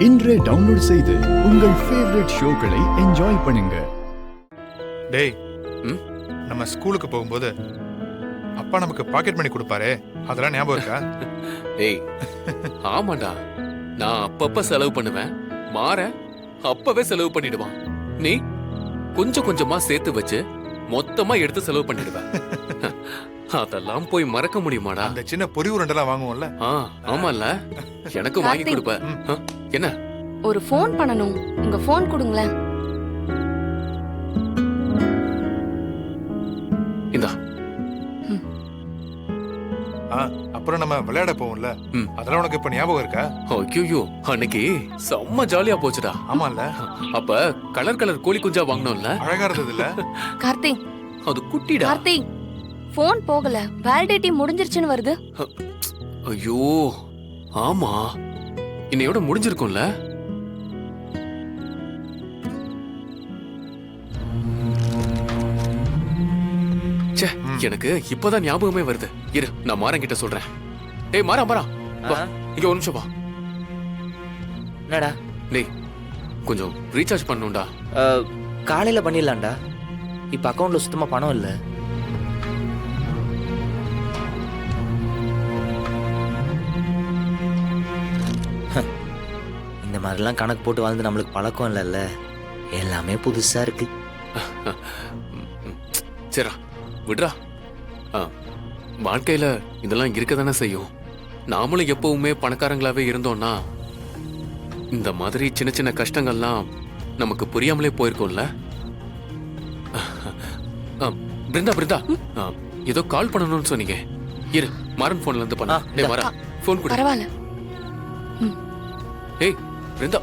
இன்றே டவுன்லோட் செய்து உங்கள் ஃபேவரட் ஷோக்களை என்ஜாய் பண்ணுங்க. டேய், நம்ம ஸ்கூலுக்கு போகும்போது அப்பா நமக்கு பாக்கெட் மணி கொடுப்பாரே, அதெல்லாம் ஞாபகம் இருக்கா? ஏய், ஆமாடா. நான் அப்பப்ப செலவு பண்ணுவேன், மாற அப்பவே செலவு பண்ணிடுவான். நீ கொஞ்சம் கொஞ்சமா சேர்த்து வச்சு மொத்தமா எடுத்து செலவு பண்ணிடுவேன். அதெல்லாம் போய் மறக்க முடியுமாடா? அந்த சின்ன பொரி உருண்டெல்லாம் வாங்குவோம்ல. ஆமால, எனக்கு வாங்கி கொடுப்ப. என்ன? ஒரு ஃபோன் பண்ணணும், உங்க ஃபோன் கொடுங்களேன். இந்தா. அப்புறம் நம்ம விளையாட போவோம்ல, அதெல்லாம் உனக்கு இப்ப ஞாபகம் இருக்கா? ஐயோ, அன்னைக்கு செம்ம ஜாலியா போச்சுடா. ஆமால. அப்ப கலர் கலர் கோழி குஞ்சா வாங்கினோம்ல, அழகா இருந்தது இல்ல? கார்த்திக், அது குட்டிடா. கார்த்திக், ஃபோன் போகல, வேலிடிட்டி முடிஞ்சிருச்சுன்னு வருது. ஐயோ ஆமா, இன்னையோட முடிஞ்சிருக்கும்ல. எனக்கு இப்பதான் ஞாபகமே வருது. இரு, நான் மாறன் கிட்ட சொல்றேன். டேய் மாறா, இங்க ஒரு நிமிஷம் வா. என்னடா? டேய், கொஞ்சம் ரீசார்ஜ் பண்ணணும்டா. காலையில பண்ணிடலாம்டா, இப்ப அக்கௌண்ட்ல சுத்தமா பணம் இல்ல. இந்த மாதிரிலாம் கணக்கு போட்டு வாழ்ந்து நம்மளுக்கு பழக்கம் இல்லைல்ல, எல்லாமே புதுசா இருக்கு. சரிடா, விடுறா. வாழ்க்கையில இதெல்லாம் இருக்க தானே செய்யும். நாமளும் எப்பவுமே பணக்காரங்களாவே இருந்தோம்னா இந்த மாதிரி சின்ன சின்ன கஷ்டங்கள்லாம் நமக்கு புரியாமலே போயிருக்கோம்ல. பிருந்தா, ஏதோ கால் பண்ணணும்னு சொன்னீங்க. இரு, மாறன் போன்ல இருந்து பண்ண. டேய் மாறா, போன் கொடு. பரவாயில்ல. ஏய் பிருந்தா.